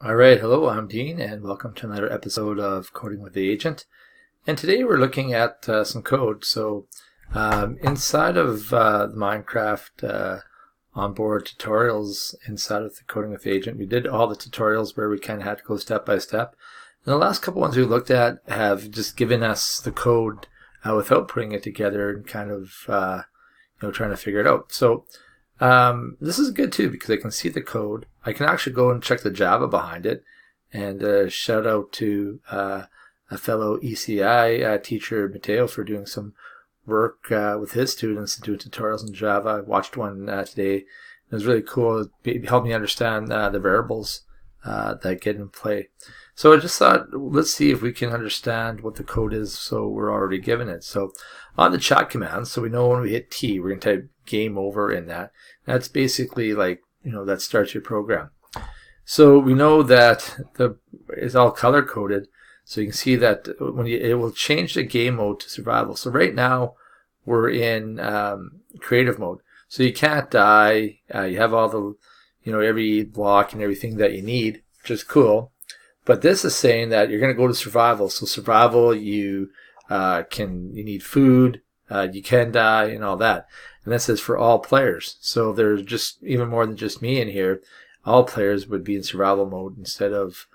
All right, hello, I'm Dean, and welcome to another episode of Coding with the Agent. And today we're looking at some code. So inside of the Minecraft onboard tutorials inside of the Coding with the Agent, we did all the tutorials where we kind of had to go step by step. And the last couple ones we looked at have just given us the code without putting it together and kind of trying to figure it out. So this is good too because I can see the code. I can actually go and check the Java behind it, and shout out to a fellow ECI teacher, Mateo, for doing some work with his students and doing tutorials in Java. I watched one today. It was really cool. It helped me understand the variables that get in play. So I just thought, let's see if we can understand what the code is so we're already given it. So on the chat command, so we know when we hit T, we're going to type game over in that. That's basically like, that starts your program. So we know that it's all color coded. So you can see that it will change the game mode to survival. So right now we're in creative mode. So you can't die. You have all the, every block and everything that you need, which is cool. But this is saying that you're going to go to survival. So survival, you need food, you can die, and all that. And that says for all players. So there's just even more than just me in here. All players would be in survival mode instead of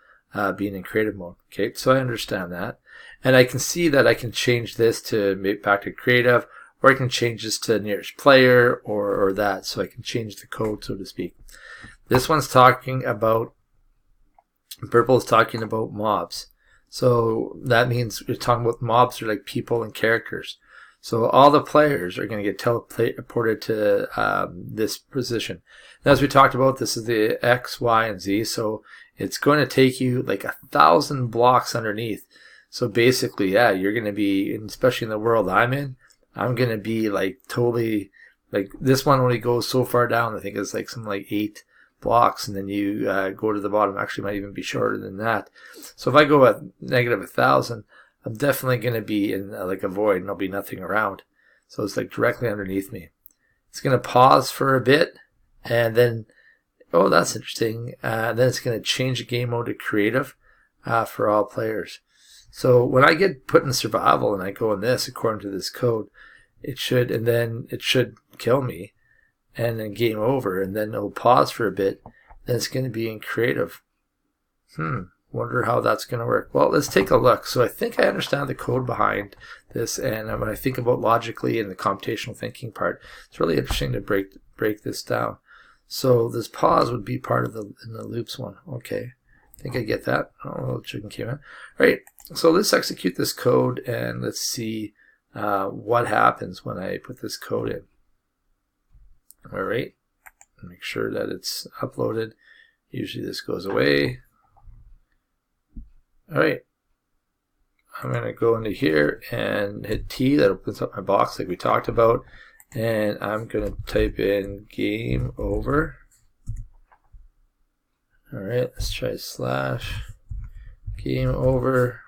being in creative mode. Okay, so I understand that. And I can see that I can change this to back to creative, or I can change this to nearest player or that. So I can change the code, so to speak. This one's talking about, purple is talking about mobs. So that means we're talking about mobs are like people and characters. So all the players are going to get teleported to this position. And as we talked about, this is the X, Y, and Z. So it's going to take you like 1,000 blocks underneath. So basically, yeah, you're going to be, especially in the world I'm in, I'm going to be like totally, like this one only goes so far down. I think it's like something like 8 blocks, and then you go to the bottom. Actually, might even be shorter than that. So if I go at negative 1,000, I'm definitely going to be in like a void, and there'll be nothing around. So it's like directly underneath me. It's going to pause for a bit, and then, oh, that's interesting. Then it's going to change the game mode to creative for all players. So when I get put in survival and I go in this, according to this code, it should kill me, and then game over, and then it'll pause for a bit. Then it's going to be in creative. Wonder how that's going to work. Well, let's take a look. So I think I understand the code behind this, and when I think about logically and the computational thinking part, it's really interesting to break this down. So this pause would be part of the loops one. Okay, I think I get that. Oh, chicken came in. All right, so let's execute this code, and let's see what happens when I put this code in. All right, make sure that it's uploaded. Usually this goes away. All right, I'm going to go into here and hit T. That opens up my box like we talked about. And I'm going to type in game over. All right, let's try slash game over.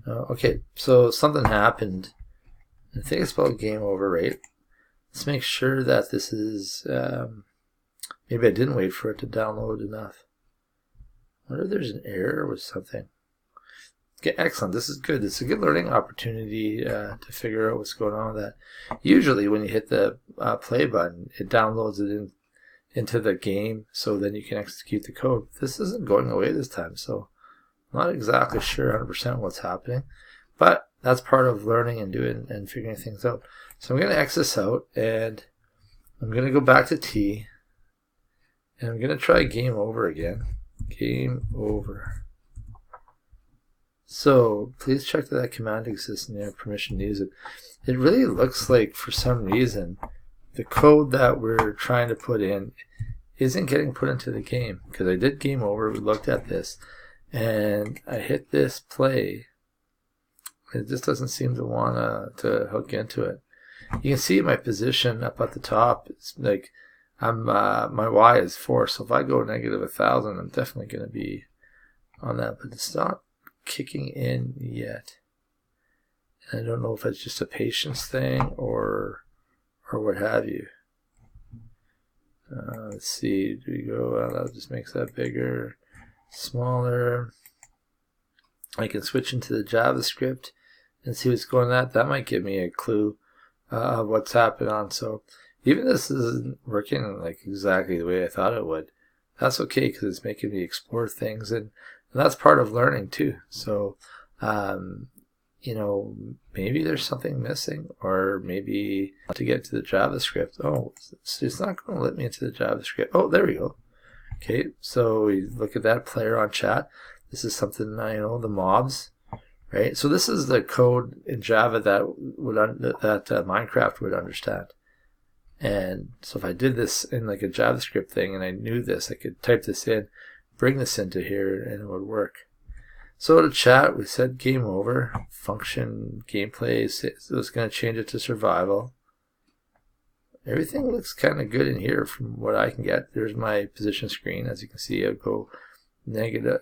Okay, so something happened. I think it's spelled game over, right? Let's make sure that this is, maybe I didn't wait for it to download enough. I wonder if there's an error with something. Okay, excellent. This is good. This is a good learning opportunity to figure out what's going on with that. Usually when you hit the play button, it downloads it into the game, so then you can execute the code. This isn't going away this time, so I'm not exactly sure 100% what's happening. But that's part of learning and doing and figuring things out. So I'm going to X this out, and I'm going to go back to T, and I'm going to try game over again. Game over. So please check that command exists and you have permission to use it. It really looks like for some reason the code that we're trying to put in isn't getting put into the game, because I did game over, we looked at this, and I hit this play. It just doesn't seem to want to hook into it. You can see my position up at the top. It's like my Y is 4, so if I go negative 1,000, I'm definitely going to be on that, but it's not kicking in yet. And I don't know if it's just a patience thing or what have you. Let's see, do we go, that just makes that bigger. smaller. I can switch into the JavaScript and see what's going on. That might give me a clue of what's happening on. So even this isn't working like exactly the way I thought it would. That's okay because it's making me explore things, and that's part of learning too. So you know, maybe there's something missing, or maybe to get to the JavaScript. Oh, so it's not going to let me into the JavaScript. Oh, there we go. Okay, so we look at that player on chat. This is something, you know, the mobs, right? So this is the code in Java that Minecraft would understand. And so if I did this in like a JavaScript thing and I knew this, I could type this in, bring this into here, and it would work. So to chat, we said game over, function gameplay, so it's going to change it to survival. Everything looks kind of good in here from what I can get. There's my position screen. As you can see, I'll go negative.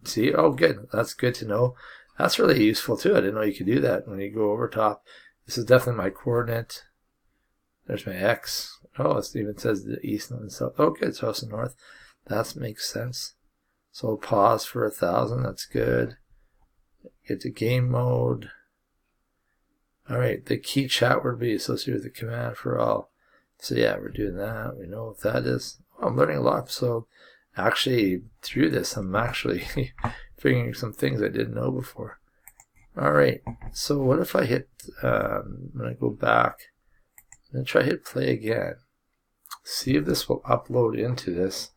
See, oh good, that's good to know. That's really useful too. I didn't know you could do that when you go over top. This is definitely my coordinate. There's my X. Oh, it even says the east and the south. Oh good, south and north. That makes sense. So pause for 1,000, that's good. Get to game mode. Alright, the key chat word be associated with the command for all. So yeah, we're doing that. We know what that is. Oh, I'm learning a lot. So actually, through this, I'm actually figuring some things I didn't know before. Alright, so what if I hit, when I go back, I'm going to try hit play again. See if this will upload into this.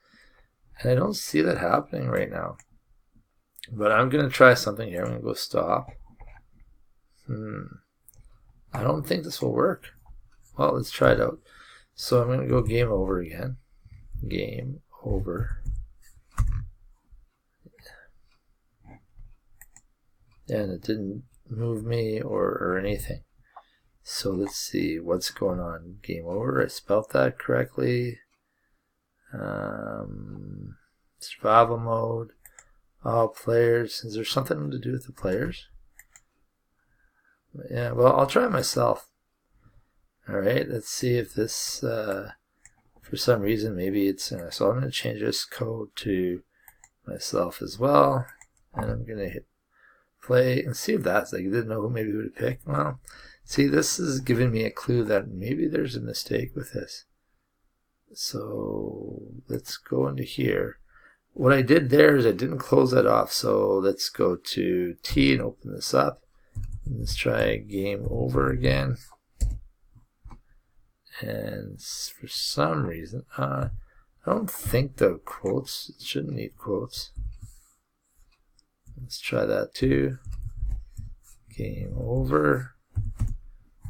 And I don't see that happening right now. But I'm going to try something here. I'm going to go stop. I don't think this will work. Well, let's try it out. So I'm going to go game over again. Game over. And it didn't move me or anything. So let's see what's going on. Game over. I spelled that correctly. Survival mode, all players. Is there something to do with the players? Yeah, well, I'll try it myself. Alright, let's see if this, for some reason, maybe it's, so I'm going to change this code to myself as well. And I'm going to hit play and see if that's, like, you didn't know maybe who to pick. Well, see, this is giving me a clue that maybe there's a mistake with this. So let's go into here. What I did there is I didn't close that off. So let's go to T and open this up. Let's try game over again. And for some reason, I don't think the quotes, it shouldn't need quotes. Let's try that too. Game over.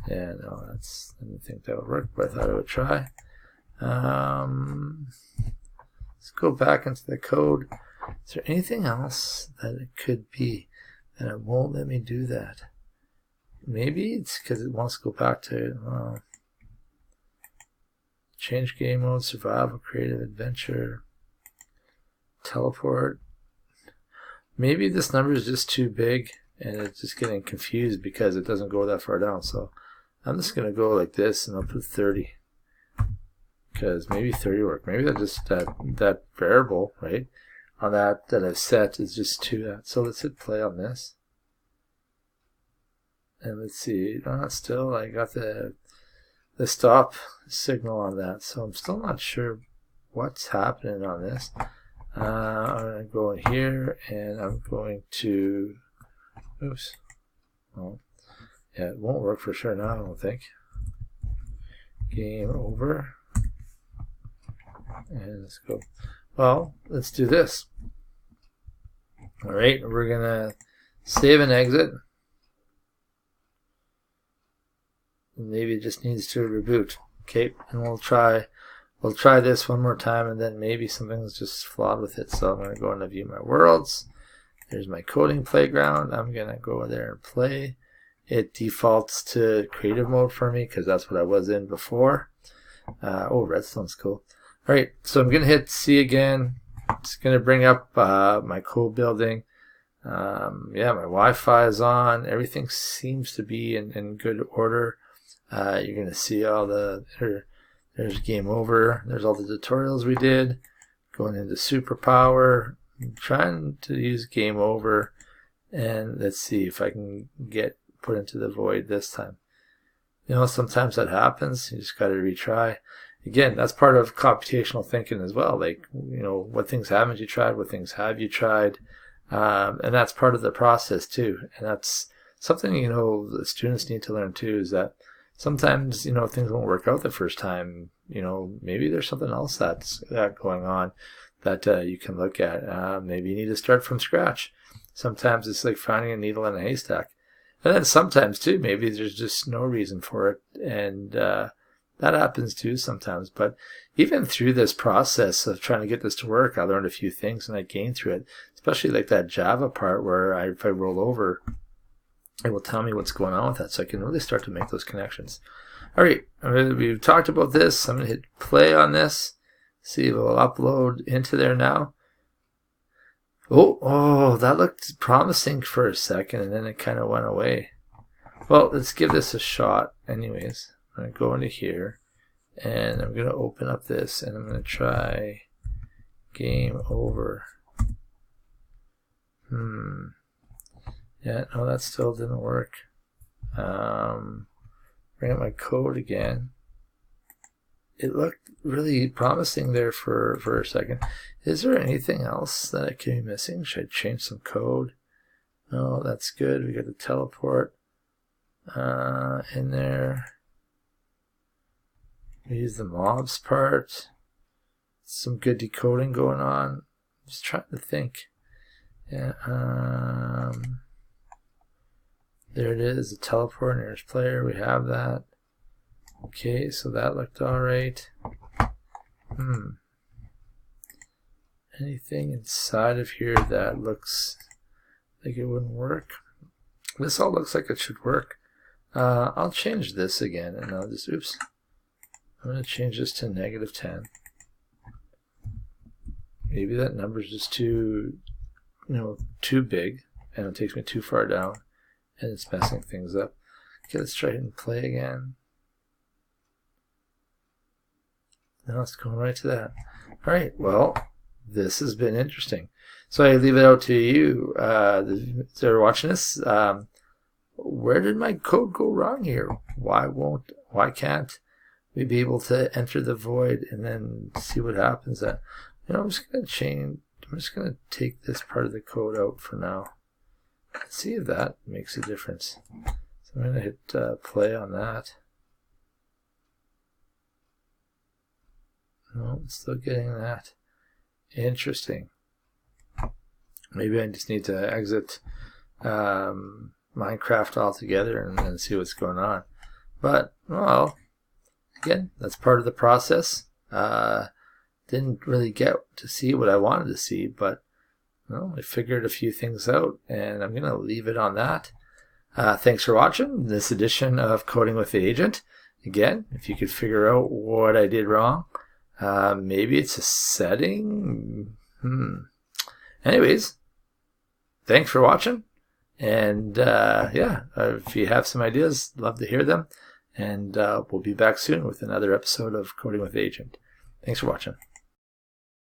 Yeah, no, I didn't think that would work, but I thought I would try. Let's go back into the code. Is there anything else that it could be? And it won't let me do that. Maybe it's because it wants to go back to change game mode, survival, creative, adventure, teleport. Maybe this number is just too big and it's just getting confused because it doesn't go that far down. So I'm just going to go like this and I'll put 30. Because maybe 30 work. Maybe that just that variable, right, on that I've set is just too. So let's hit play on this, and let's see. Still, I got the stop signal on that, so I'm still not sure what's happening on this. I'm gonna go in here, and I'm going to. Oops. Oh, yeah, it won't work for sure now. I don't think. Game over. And let's go. Well, let's do this. Alright, we're gonna save and exit. Maybe it just needs to reboot. Okay, and we'll try this one more time, and then maybe something's just flawed with it. So I'm gonna go and view my worlds. There's my coding playground. I'm gonna go there and play. It defaults to creative mode for me because that's what I was in before. Oh, redstone's cool. Alright, so I'm going to hit C again. It's going to bring up my code building. Yeah, my Wi-Fi is on. Everything seems to be in good order. You're going to see all there's game over. There's all the tutorials we did. Going into superpower. I'm trying to use game over, and let's see if I can get put into the void this time. You know, sometimes that happens. You just got to retry. Again, that's part of computational thinking as well. Like, you know, what things haven't you tried? What things have you tried? And that's part of the process too. And that's something, you know, the students need to learn too, is that sometimes, you know, things won't work out the first time. You know, maybe there's something else that's going on that you can look at. Maybe you need to start from scratch. Sometimes it's like finding a needle in a haystack. And then sometimes too, maybe there's just no reason for it. And that happens too sometimes. But even through this process of trying to get this to work, I learned a few things and I gained through it, especially like that Java part where if I roll over, it will tell me what's going on with that, so I can really start to make those connections. All right, we've talked about this. I'm going to hit play on this. See if it'll upload into there now. Oh, that looked promising for a second, and then it kind of went away. Well, let's give this a shot anyways. I'm going to go into here, and I'm going to open up this, and I'm going to try game over. Yeah, no, that still didn't work. Bring up my code again. It looked really promising there for a second. Is there anything else that I could be missing? Should I change some code? No, that's good. We got the teleport in there. We use the mobs part. Some good decoding going on. Just trying to think. Yeah. There it is, the teleport, nearest player, we have that. Okay, so that looked alright. Anything inside of here that looks like it wouldn't work? This all looks like it should work. I'll change this again, and I'll just, oops. I'm going to change this to -10. Maybe that number's just too, you know, too big, and it takes me too far down. And it's messing things up. Okay, let's try and play again. Now it's going right to that. All right, well, this has been interesting. So I leave it out to you that are watching this. Where did my code go wrong here? Why can't we be able to enter the void and then see what happens? You know, I'm just going to take this part of the code out for now. Let's see if that makes a difference. So I'm going to hit play on that. No, I'm still getting that. Interesting. Maybe I just need to exit Minecraft altogether and then see what's going on. But, well, again, that's part of the process. Didn't really get to see what I wanted to see, but well, I figured a few things out, and I'm going to leave it on that. Thanks for watching this edition of Coding with the Agent. Again, if you could figure out what I did wrong, maybe it's a setting. Anyways, thanks for watching, and yeah, if you have some ideas, love to hear them, and we'll be back soon with another episode of Coding with the Agent. Thanks for watching.